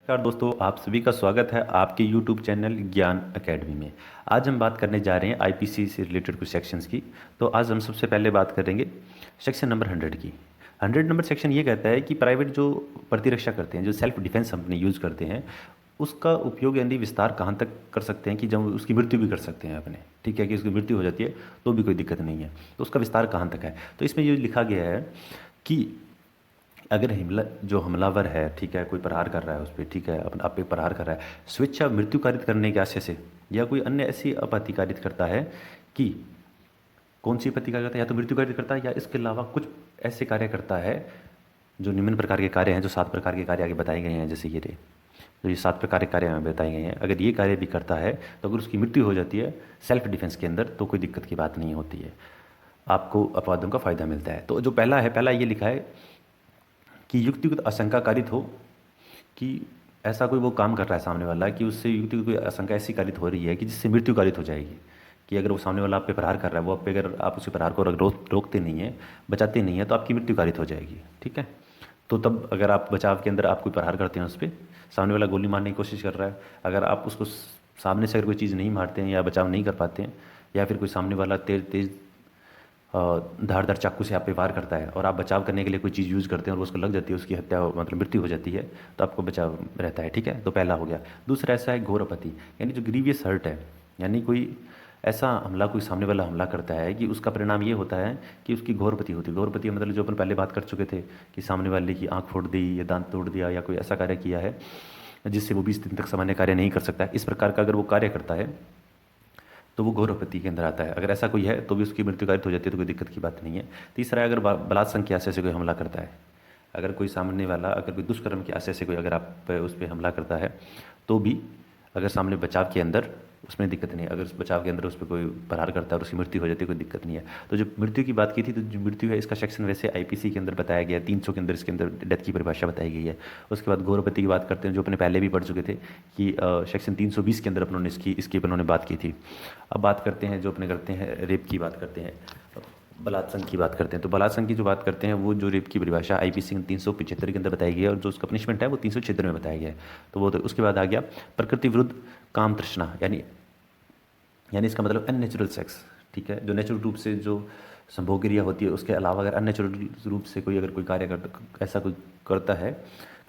नमस्कार दोस्तों, आप सभी का स्वागत है आपके YouTube चैनल ज्ञान एकेडमी में। आज हम बात करने जा रहे हैं आईपीसी से रिलेटेड कुछ सेक्शंस की। तो आज हम सबसे पहले बात करेंगे सेक्शन नंबर 100 की। 100 नंबर सेक्शन ये कहता है कि प्राइवेट जो प्रतिरक्षा करते हैं, जो सेल्फ डिफेंस अपने यूज़ करते हैं, उसका उपयोग यानी विस्तार कहाँ तक कर सकते हैं कि जब उसकी मृत्यु भी कर सकते हैं अपने। ठीक है कि उसकी मृत्यु हो जाती है तो भी कोई दिक्कत नहीं है, तो उसका विस्तार कहाँ तक है। तो इसमें ये लिखा गया है कि अगर जो हमलावर है, ठीक है, कोई प्रहार कर रहा है उस पर, ठीक है, अपन आप पे प्रहार कर रहा है, स्वेच्छा मृत्यु कारित करने के आशय से या कोई अन्य ऐसी आपत्ति कारित करता है कि कौन सी आपत्ति कारित करता है, या तो मृत्यु कारित करता है या इसके अलावा कुछ ऐसे कार्य करता है जो निम्न प्रकार के कार्य हैं, जो 7 प्रकार के कार्य आगे बताए गए हैं, जैसे ये रे जो ये 7 प्रकार के कार्य हमें बताए गए हैं, अगर ये कार्य भी करता है तो अगर उसकी मृत्यु हो जाती है सेल्फ डिफेंस के अंदर तो कोई दिक्कत की बात नहीं होती है, आपको अपवादों का फायदा मिलता है। तो जो पहला है, पहला ये लिखा है कि युक्तिगत आशंका कारित हो कि ऐसा कोई वो काम कर रहा है सामने वाला कि उससे युक्तिगत कोई आशंका ऐसी कारित हो रही है कि जिससे मृत्यु कारित हो जाएगी, कि अगर वो सामने वाला आप पे प्रहार कर रहा है, वो आप पे अगर आप उसी प्रहार को रोकते नहीं हैं, बचाते नहीं हैं, तो आपकी मृत्यु कारित हो जाएगी। ठीक है, तो तब अगर आप बचाव के अंदर आप कोई प्रहार करते हैं उस पर, सामने वाला गोली मारने की कोशिश कर रहा है, अगर आप उसको सामने से अगर कोई चीज़ नहीं मारते हैं या बचाव नहीं कर पाते हैं, या फिर कोई सामने वाला तेज तेज धारदार चाकू से आप पे वार करता है और आप बचाव करने के लिए कोई चीज़ यूज़ करते हैं और वो उसको लग जाती है, उसकी हत्या मतलब मृत्यु हो जाती है, तो आपको बचाव रहता है। ठीक है, तो पहला हो गया। दूसरा ऐसा है घोर आपत्ति, यानी जो ग्रीवियस हर्ट है, यानी कोई ऐसा हमला कोई सामने वाला हमला करता है कि उसका परिणाम ये होता है कि उसकी घोरपति होती है। घोरपति मतलब जो अपन पहले बात कर चुके थे कि सामने वाले की आँख फोड़ दी या दांत तोड़ दिया या कोई ऐसा कार्य किया है जिससे वो 20 दिन तक सामान्य कार्य नहीं कर सकता है, इस प्रकार का अगर वो कार्य करता है तो वो घोर आपत्ति के अंदर आता है। अगर ऐसा कोई है तो भी उसकी मृत्यु कारित हो जाती है, तो कोई दिक्कत की बात नहीं है। तीसरा है अगर बलात्संग के आशय से कोई हमला करता है, अगर कोई सामने वाला अगर कोई दुष्कर्म के आशय से कोई अगर आप पे उस पर हमला करता है तो भी अगर सामने बचाव के अंदर उसमें दिक्कत नहीं है, अगर उस बचाव के अंदर उस पर कोई प्रहार करता है और उसकी मृत्यु हो जाती है, कोई दिक्कत नहीं है। तो जो मृत्यु की बात की थी, तो जो मृत्यु है इसका सेक्शन वैसे आईपीसी के अंदर बताया गया है, 300 के अंदर इसके अंदर डेथ की परिभाषा बताई गई है। उसके बाद घोरपति की बात करते हैं, जो अपने पहले भी पढ़ चुके थे कि सेक्शन 320 के अंदर अपनों इसकी अपनों ने बात की थी। अब बात करते हैं जो अपने करते हैं रेप की बात करते हैं, बलात्संग की बात करते हैं। तो बलात्संग की जो बात करते हैं वो जो रेप की परिभाषा आईपीसी 375 के अंदर बताई गई है और जो उसका पनिशमेंट है वो 376 में बताया गया है। तो वो तो उसके बाद आ गया प्रकृति विरुद्ध काम तृष्णा, यानी इसका मतलब अननेचुरल सेक्स। ठीक है, जो नेचुरल रूप से जो संभोग क्रिया होती है उसके अलावा अगर अननेचुरल रूप से कोई अगर कोई कार्य करता ऐसा कोई करता है,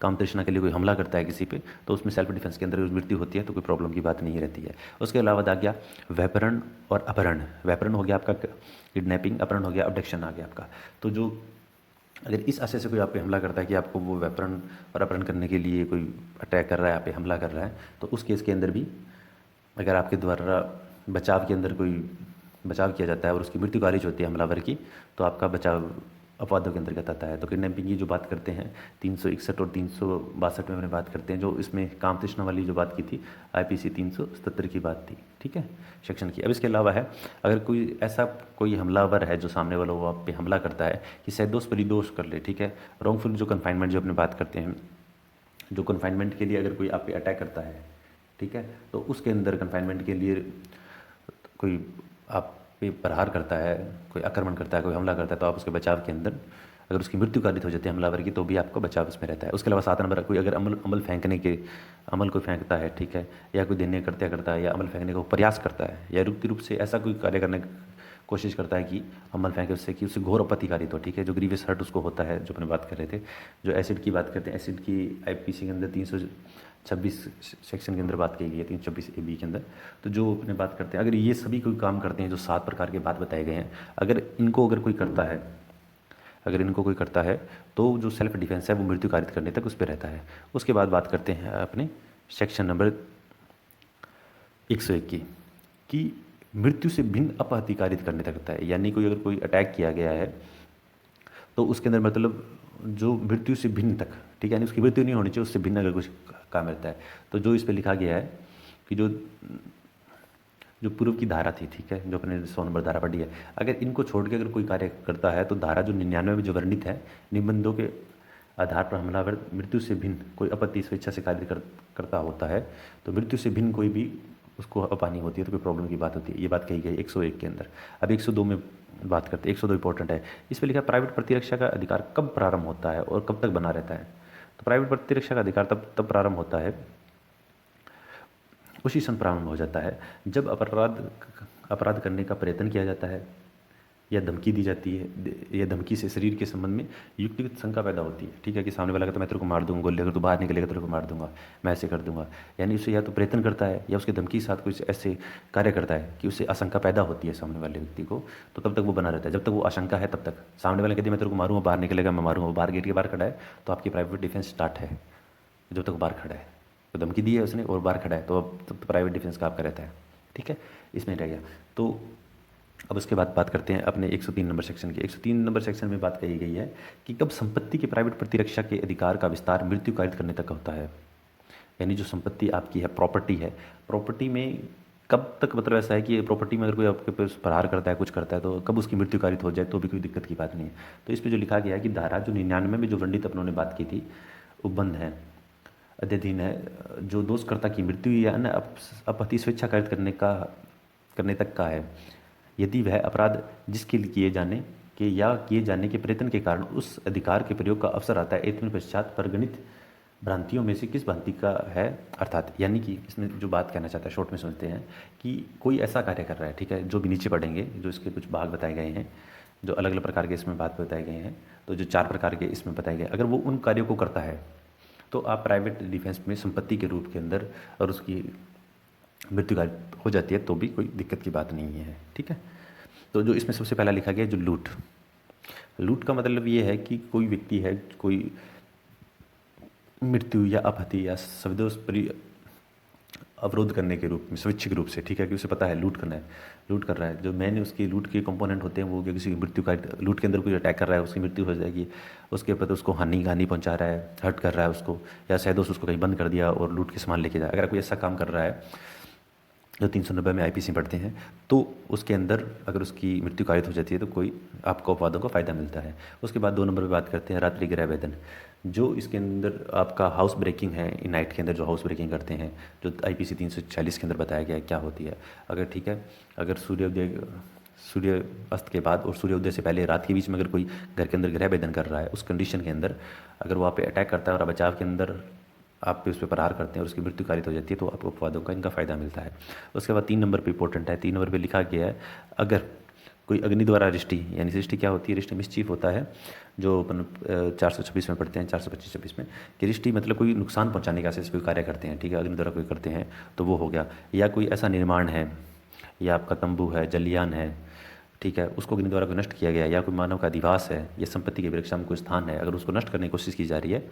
काम तृष्णा के लिए कोई हमला करता है किसी पे, तो उसमें सेल्फ डिफेंस के अंदर मृत्यु होती है तो कोई प्रॉब्लम की बात नहीं रहती है। उसके अलावा आ गया व्यापरण और अपहरण। व्यापरण हो गया आपका किडनैपिंग, अपहरण हो गया अबडक्शन आ गया आपका। तो जो अगर इस आशय से कोई आप पे हमला करता है कि आपको वो व्यापरण और अपहरण करने के लिए कोई अटैक कर रहा है, आप पे हमला कर रहा है, तो उस केस के अंदर भी अगर आपके द्वारा बचाव के अंदर कोई बचाव किया जाता है और उसकी मृत्यु खारिज होती है हमलावर की, तो आपका बचाव अपवादों के अंतर्गत आता है। तो किडनैपिंग की जो बात करते हैं 361 और 362 में अपने बात करते हैं, जो इसमें काम तृष्णा वाली जो बात की थी आईपीसी 377 की बात थी। ठीक है, सेक्शन की। अब इसके अलावा है अगर कोई ऐसा कोई हमलावर है जो सामने वाला वो आप पे हमला करता है कि सैदोष परिदोष कर ले। ठीक है, रॉन्गफुल जो कन्फाइनमेंट जो अपने बात करते हैं, जो कन्फाइनमेंट के लिए अगर कोई आप पे अटैक करता है, ठीक है, तो उसके अंदर कन्फाइनमेंट के लिए कोई आप पे प्रहार करता है, कोई आक्रमण करता है, कोई हमला करता है, तो आप उसके बचाव के अंदर अगर उसकी मृत्यु कारित हो जाती है हमलावर की, तो भी आपका बचाव इसमें रहता है। उसके अलावा 7 नंबर कोई अगर अमल को फेंकता है, ठीक है, या कोई देने करता करता है या अमल फेंकने का प्रयास करता है या रुक्ति रूप से ऐसा कोई कार्य करने की कोशिश करता है कि अमल फेंके उससे कि उससे घोर आपत्ति कारित हो। ठीक है, जो ग्रीवियस हर्ट उसको होता है, जो अपने बात कर रहे थे। जो एसिड की बात करते हैं, एसिड की आईपीसी के अंदर 326 सेक्शन के अंदर बात की गई है, 326 ए बी के अंदर। तो जो अपने बात करते हैं अगर ये सभी कोई काम करते हैं जो 7 प्रकार के बात बताए गए हैं, अगर इनको कोई करता है, अगर इनको कोई करता है तो जो सेल्फ डिफेंस है वो मृत्यु कारित करने तक उस पर रहता है। उसके बाद बात करते हैं अपने सेक्शन नंबर 101 की, कि मृत्यु से भिन्न अपहति कारित करने तक रहता है। यानी कोई अगर कोई अटैक किया गया है तो उसके अंदर मतलब जो मृत्यु से भिन्न तक, ठीक है, यानी उसकी मृत्यु नहीं होनी चाहिए, उससे भिन्न अगर कुछ काम रहता है, तो जो इस पर लिखा गया है कि जो जो पूर्व की धारा थी, ठीक है, जो अपने 100 नंबर धारा पढ़ी है, अगर इनको छोड़ के अगर कोई कार्य करता है तो धारा जो 99 में जो वर्णित है, निबंधों के आधार पर हमलावर मृत्यु से भिन्न कोई आपत्ति स्वेच्छा से कार्य करता होता है, तो मृत्यु से भिन्न कोई भी उसको अपानी होती है तो कोई प्रॉब्लम की बात होती है। ये बात कही गई 101 के अंदर। अब 102 में बात करते हैं। 102 इंपॉर्टेंट है, इस पर लिखा प्राइवेट प्रतिरक्षा का अधिकार कब प्रारंभ होता है और कब तक बना रहता है। तो प्राइवेट प्रतिरक्षा का अधिकार तब तब प्रारंभ होता है, उसी क्षण प्रारंभ हो जाता है जब अपराध करने का प्रयत्न किया जाता है, या धमकी दी जाती है, या धमकी से शरीर के संबंध में युक्तिगत शंका पैदा होती है। ठीक है, कि सामने वाला कहता है मैं तेरे को मार दूंगा, गोली अगर तू बाहर निकलेगा तेरे को मार दूंगा, मैं ऐसे कर दूंगा। यानी उसे या तो प्रयत्न करता है या उसकी धमकी के साथ कुछ ऐसे कार्य करता है कि उसे आशंका पैदा होती है सामने वाले व्यक्ति को, तो तब तक वो बना रहता है। जब तक वो आशंका है तब तक सामने वाले कहते मैं तेरे को मारूंगा, बाहर निकलेगा मैं मारूंगा, बाहर गेट के बाहर खड़ा है तो आपकी प्राइवेट डिफेंस स्टार्ट है। जब तक बाहर खड़ा है तो धमकी दी है उसने और बाहर खड़ा है तो अब तब प्राइवेट डिफेंस का आपका रहता है। ठीक है, इसमें रह गया। तो अब उसके बाद बात करते हैं अपने 103 नंबर सेक्शन की। 103 नंबर सेक्शन में बात कही गई है कि कब संपत्ति के प्राइवेट प्रतिरक्षा के अधिकार का विस्तार मृत्यु कारित करने तक होता है। यानी जो संपत्ति आपकी है, प्रॉपर्टी है, प्रॉपर्टी में कब तक मतलब ऐसा है कि प्रॉपर्टी में अगर कोई आपके पास प्रहार करता है, कुछ करता है, तो कब उसकी मृत्यु कारित हो जाए तो भी कोई दिक्कत की बात नहीं है। तो इस पर जो लिखा गया है कि धारा जो 99 में जो पंडित अपनों ने बात की थी, उपबंध है, अध्ययन है, जो दोषकर्ता की मृत्यु या अन्य आपत्ति स्वेच्छा कारित करने तक का है, यदि वह अपराध जिसके लिए किए जाने के प्रयत्न के कारण उस अधिकार के प्रयोग का अवसर आता है, इतने पश्चात परगणित भ्रांतियों में से किस भ्रांति का है। अर्थात यानी कि इसमें जो बात कहना चाहता है, शॉर्ट में समझते हैं कि कोई ऐसा कार्य कर रहा है, ठीक है, जो भी नीचे पढ़ेंगे, जो इसके कुछ भाग बताए गए हैं, जो अलग अलग प्रकार के इसमें बात बताए गए हैं, तो जो 4 प्रकार के इसमें बताए गए, अगर वो उन कार्यों को करता है तो आप प्राइवेट डिफेंस में संपत्ति के रूप के अंदर और उसकी मृत्यु हो जाती है तो भी कोई दिक्कत की बात नहीं है। ठीक है, तो जो इसमें सबसे पहला लिखा गया जो लूट का मतलब ये है कि कोई व्यक्ति है, कोई मृत्यु या अपहति या सविदोष अवरोध करने के रूप में स्वैच्छिक रूप से, ठीक है, कि उसे पता है लूट कर रहा है। जो मैंने उसके लूट के कंपोनेंट होते हैं वो किसी की मृत्यु का, लूट के अंदर कोई अटैक कर रहा है उसकी मृत्यु हो जाएगी, उसके प्रति उसको हानि पहुंचा रहा है, हर्ट कर रहा है उसको, या सैदोष उसको कहीं बंद कर दिया और लूट के सामान लेके जाए, अगर कोई ऐसा काम कर रहा है जो 390 में आईपीसी पढ़ते हैं, तो उसके अंदर अगर उसकी मृत्यु कारित हो जाती है तो कोई आपको अपवादों का फ़ायदा मिलता है। उसके बाद 2 नंबर पे बात करते हैं रात्रि गृह वेदन, जो इसके अंदर आपका हाउस ब्रेकिंग है, नाइट के अंदर जो हाउस ब्रेकिंग करते हैं, जो आईपीसी 346 के अंदर बताया गया है क्या होती है। अगर ठीक है, अगर सूर्य अस्त के बाद और सूर्योदय से पहले रात के बीच में अगर कोई घर के अंदर गृह वेदन कर रहा है, उस कंडीशन के अंदर अगर वो आप पे अटैक करता है और बचाव के अंदर आप पे उस पर प्रहार करते हैं और उसकी मृत्यु कारित हो जाती है, तो आपको अपवादों का इनका फ़ायदा मिलता है। उसके बाद 3 नंबर पे इंपॉर्टेंट है, 3 नंबर पे लिखा गया है अगर कोई अग्नि द्वारा रिष्टि, यानी रिष्टि क्या होती है, रिष्टि मिसचीफ होता है, जो अपन 426 में पढ़ते हैं, 425-26 में, कि रिष्टि मतलब कोई नुकसान पहुंचाने का ऐसे कोई कार्य करते हैं, ठीक है, अग्नि द्वारा कोई करते हैं तो वो हो गया। या कोई ऐसा निर्माण है, या आपका तंबू है, जलियान है, ठीक है, उसको अग्नि द्वारा कोई नष्ट किया गया, या कोई मानव का अधिवास है, या संपत्ति के वृक्षा में कोई स्थान है, अगर उसको नष्ट करने की कोशिश की जा रही है,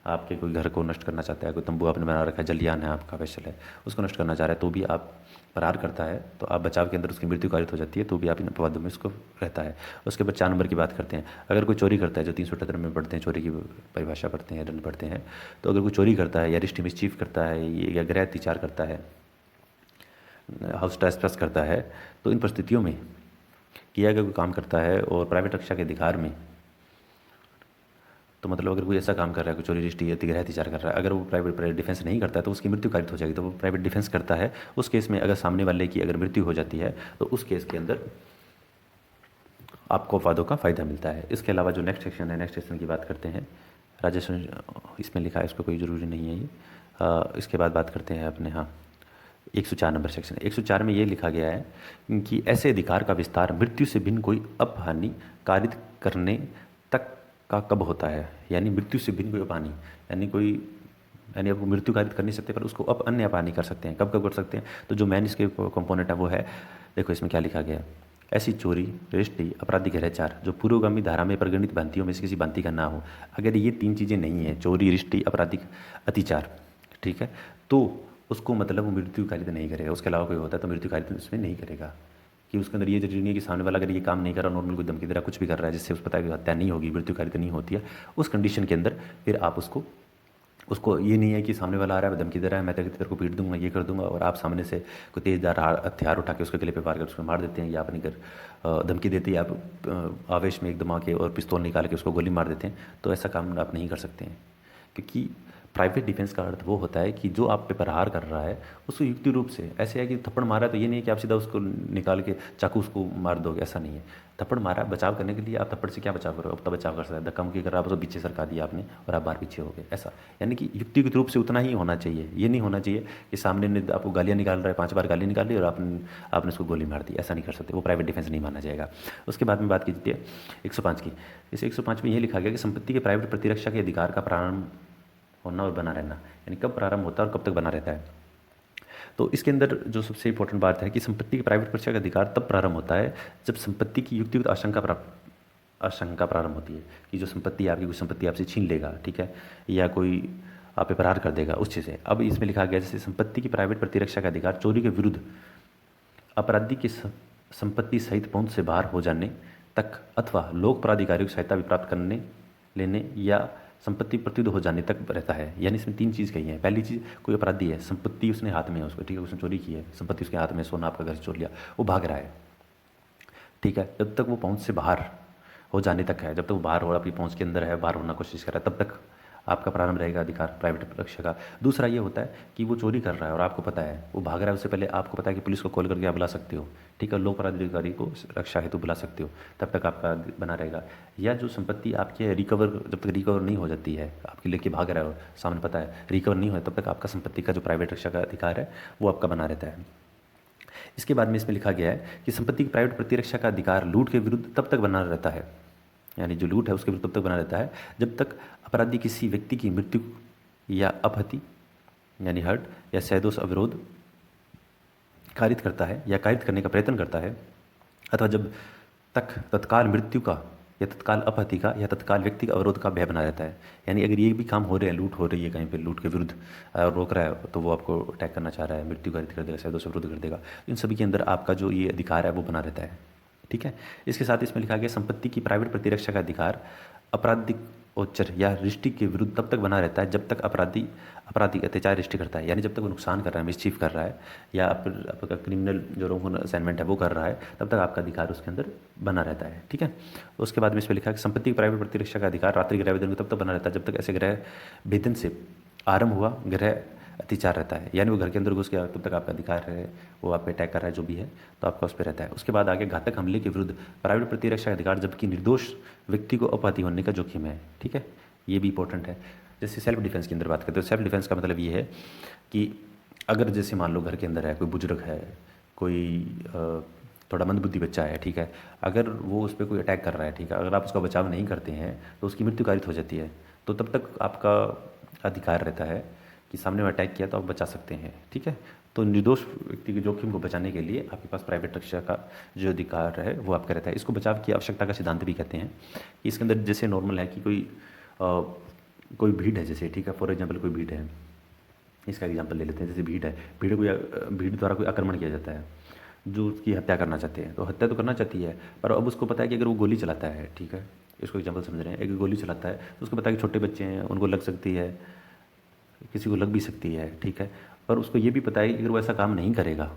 आपके कोई घर को नष्ट करना चाहता है, कोई तंबू आपने बना रखा है, जलियान है आपका वैसल है, उसको नष्ट करना चाह रहा है, तो भी आप प्रहार करता है तो आप बचाव के अंदर उसकी मृत्यु कारित हो जाती है, तो भी आप इन अपवादों में उसको रहता है। उसके बाद 4 नंबर की बात करते हैं, अगर कोई चोरी करता है, जो 378 में पढ़ते हैं, चोरी की परिभाषा पढ़ते हैं, दंड पढ़ते हैं, तो अगर कोई चोरी करता है या रिष्टि मिसचीफ करता है या गृह अत्याचार करता है, हाउस ट्रेसपास करता है, तो इन परिस्थितियों में किया गया कोई काम करता है और प्राइवेट रक्षा के अधिकार में, तो मतलब अगर कोई ऐसा काम कर रहा है, कोई चोरी रिष्टि गृह अत्याचार कर रहा है, अगर वो प्राइवेट डिफेंस नहीं करता है तो उसकी मृत्यु कारित हो जाएगी। तो वो प्राइवेट डिफेंस करता है, उस केस में अगर सामने वाले की अगर मृत्यु हो जाती है तो उस केस के अंदर आपको अपवादों का फ़ायदा मिलता है। इसके अलावा जो नेक्स्ट सेक्शन है, नेक्स्ट सेक्शन की बात करते हैं, राजस्व इसमें लिखा है, इसको कोई ज़रूरी नहीं है ये। इसके बाद बात करते हैं अपने 104 नंबर सेक्शन। 104 में ये लिखा गया है कि ऐसे अधिकार का विस्तार मृत्यु से भिन्न कोई अपहानि कारित करने तक का कब होता है। यानी मृत्यु से भिन्न कोई अपहानि, यानी आपको मृत्यु कारित कर नहीं सकते पर उसको अन्य अपहानि कर सकते हैं। कब कब कर सकते हैं, तो जो मेन इसके कंपोनेंट है वो है, देखो इसमें क्या लिखा गया है, ऐसी चोरी, रिष्टि, आपराधिक गृहचार जो पूर्वगामी धारा में परिगणित भ्रांतियों में से किसी भ्रांति का ना हो। अगर ये 3 चीज़ें नहीं है, चोरी, रिष्टि, आपराधिक अतिचार, ठीक है, तो उसको मतलब वो मृत्यु कारित नहीं करेगा। उसके अलावा कोई होता है तो मृत्यु कारित उसमें नहीं करेगा, कि उसके अंदर ये जरूरी नहीं है कि सामने वाला अगर ये काम नहीं कर रहा, नॉर्मल कोई धमकी दे रहा, कुछ भी कर रहा है जिससे उस पता है कि हत्या नहीं होगी, मृत्यु कारित नहीं होती है, उस कंडीशन के अंदर फिर आप उसको ये नहीं है कि सामने वाला आ रहा है, धमकी दे रहा है, मैं तेरे को पीट दूंगा, ये कर दूंगा, और आप सामने से कोई तेजदार हथियार उठा के उसके गले पे वार कर उसको मार देते हैं, या अपनी धमकी देते हैं, आप आवेश में एकदम आके और पिस्तौल निकाल के उसको गोली मार देते हैं, तो ऐसा काम आप नहीं कर सकते हैं। क्योंकि प्राइवेट डिफेंस का अर्थ वो होता है कि जो आप पे प्रहार कर रहा है उसको युक्ति रूप से, ऐसे है कि थप्पड़ मारा है तो ये नहीं है कि आप सीधा उसको निकाल के चाकू उसको मार दोगे, ऐसा नहीं है। थप्पड़ मारा, बचाव करने के लिए आप थप्पड़ से क्या बचाव करो, अब तो बचाव कर सकते हैं, धक्का मुक्की कर रहा आप उसको पीछे सरका दिया आपने और आप बाहर पीछे हो गए, ऐसा। यानी कि युक्तिगत रूप से उतना ही होना चाहिए, ये नहीं होना चाहिए कि सामने ने आपको गालियाँ निकाल रहा है, 5 बार गाली निकाल ली और आपने उसको गोली मार दी, ऐसा नहीं कर सकते, वो प्राइवेट डिफेंस नहीं माना जाएगा। उसके बाद में बात कीजिए 105 की। इस 105 में ये लिखा गया कि संपत्ति के प्राइवेट प्रतिरक्षा के अधिकार का प्रारंभ होना और बना रहना, यानी कब प्रारंभ होता है और कब तक बना रहता है। तो इसके अंदर जो सबसे इंपॉर्टेंट बात है कि संपत्ति के प्राइवेट प्रतिरक्षा का अधिकार तब प्रारंभ होता है जब संपत्ति की युक्तिगत आशंका प्रारंभ होती है कि जो संपत्ति आपकी, कोई संपत्ति आपसे छीन लेगा, ठीक है, या कोई आप पे प्रहार कर देगा उस चीज़ से। अब इसमें लिखा गया जैसे संपत्ति की प्राइवेट प्रतिरक्षा का अधिकार चोरी के विरुद्ध अपराधी की संपत्ति सहित पहुंच से बाहर हो जाने तक अथवा लोक प्राधिकारियों की सहायता भी प्राप्त करने लेने या संपत्ति प्रतिबद्ध हो जाने तक रहता है। यानी इसमें 3 चीज़ कही है। पहली चीज़, कोई अपराधी है, संपत्ति उसने हाथ में है उसको, ठीक है, उसने चोरी की है, संपत्ति उसके हाथ में, सोना आपका घर से चोर लिया, वो भाग रहा है, ठीक है, जब तक वो पहुंच से बाहर हो जाने तक है, जब तक वो बाहर हो, अपनी पहुंच के अंदर है, बाहर होना कोशिश कर रहा है, तब तक आपका प्रारंभ रहेगा अधिकार प्राइवेट रक्षा का। दूसरा ये होता है कि वो चोरी कर रहा है और आपको पता है, वो भाग रहा है, उससे पहले आपको पता है कि पुलिस को कॉल करके आप बुला सकते हो, ठीक है, लोक प्राधिकारी को रक्षा हेतु बुला सकते हो, तब तक आपका बना रहेगा। या जो संपत्ति आपके रिकवर, जब तक रिकवर नहीं हो जाती है, आपके लेके भाग रहा है और सामने पता है रिकवर नहीं हो, तब तक आपका संपत्ति का जो प्राइवेट रक्षा का अधिकार है वो आपका बना रहता है। इसके बाद में इसमें लिखा गया है कि संपत्ति की प्राइवेट प्रतिरक्षा का अधिकार लूट के विरुद्ध तब तक बना रहता है, यानी जो लूट है उसके विरुद्ध तब तक बना रहता है जब तक अपराधी किसी व्यक्ति की मृत्यु या अपहति यानी हर्ट या सैदोष अवरोध कारित करता है या कारित करने का प्रयत्न करता है, अथवा जब तक तत्काल मृत्यु का या तत्काल अपहति का या तत्काल व्यक्ति का अवरोध का भय बना रहता है। यानी अगर ये भी काम हो रहे हैं, लूट हो रही है कहीं पे, लूट के विरुद्ध रोक रहा है, तो वो आपको अटैक करना चाह रहा है, मृत्यु कारित कर देगा, सैदोष अवरोध कर देगा, इन सभी के अंदर आपका जो ये अधिकार है वो बना रहता है, ठीक है। इसके साथ इसमें लिखा गया संपत्ति की प्राइवेट प्रतिरक्षा का अधिकार आपराधिक औचर या रिष्टि के विरुद्ध तब तक बना रहता है जब तक अपराधी अत्याचार रिष्टि करता है, यानी जब तक वो नुकसान कर रहा है, मिसचीफ कर रहा है, या आपका क्रिमिनल जो रोंगफुल असाइनमेंट है वो कर रहा है, तब तक आपका अधिकार उसके अंदर बना रहता है, ठीक है। उसके बाद में इसमें लिखा है कि संपत्ति की प्राइवेट प्रतिरक्षा का अधिकार रात्रि गृह भेदन तब तक बना रहता है जब तक ऐसे गृह भेदन से आरंभ हुआ गृह अत्याचार रहता है, यानी वो घर के अंदर घुस गया तब तक आपका अधिकार है, वो आप पे अटैक कर रहा है जो भी है, तो आपका उस पर रहता है। उसके बाद आगे घातक हमले के विरुद्ध प्राइवेट प्रतिरक्षा अधिकार जबकि निर्दोष व्यक्ति को अपहति होने का जोखिम है, ठीक है, ये भी इंपॉर्टेंट है। जैसे सेल्फ डिफेंस की अंदर बात करते हैं, सेल्फ डिफेंस का मतलब ये है कि अगर जैसे मान लो घर के अंदर है कोई बुजुर्ग है, कोई थोड़ा मंदबुद्धि बच्चा है, ठीक है, अगर वो उस पर कोई अटैक कर रहा है, ठीक है, अगर आप उसका बचाव नहीं करते हैं तो उसकी मृत्यु कारित हो जाती है, तो तब तक आपका अधिकार रहता है कि सामने में अटैक किया तो आप बचा सकते हैं, ठीक है। तो निर्दोष व्यक्ति के जोखिम को बचाने के लिए आपके पास प्राइवेट रक्षा का जो अधिकार है वो आपका रहता है। इसको बचाव की आवश्यकता का सिद्धांत भी कहते हैं कि इसके अंदर जैसे नॉर्मल है कि कोई भीड़ है, जैसे, ठीक है, फॉर एग्जाम्पल कोई भीड़ है, इसका एग्जाम्पल ले लेते हैं, जैसे भीड़ है, भीड़ द्वारा कोई आक्रमण किया जाता है जो उसकी हत्या करना चाहते हैं, तो हत्या तो करना चाहती है, पर अब उसको पता है कि अगर वो गोली चलाता है, ठीक है, इसको एग्जाम्पल समझ रहे हैं, एक गोली चलाता है तो उसको पता है कि छोटे बच्चे हैं, उनको लग सकती है, किसी को लग भी सकती है, ठीक है, पर उसको ये भी पता है कि अगर वो ऐसा काम नहीं करेगा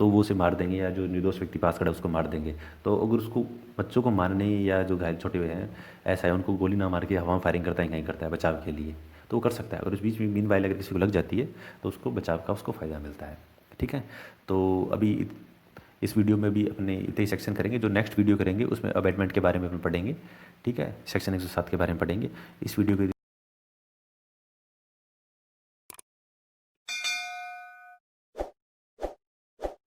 तो वो उसे मार देंगे, या जो निर्दोष व्यक्ति पास खड़ा है उसको मार देंगे। तो अगर उसको बच्चों को मारने या जो घायल छोटे हुए हैं ऐसा है, उनको गोली ना मार के हवा में फायरिंग करता है, कहीं करता है बचाव के लिए, तो वो कर सकता है। और उस बीच में मीन वाइल अगर किसी को लग जाती है तो उसको बचाव का उसको फ़ायदा मिलता है, ठीक है। तो अभी इस वीडियो में भी अपने इतने ही सेक्शन करेंगे, जो नेक्स्ट वीडियो करेंगे उसमें अबेटमेंट के बारे में अपन पढ़ेंगे, ठीक है, सेक्शन 107 के बारे में पढ़ेंगे। इस वीडियो को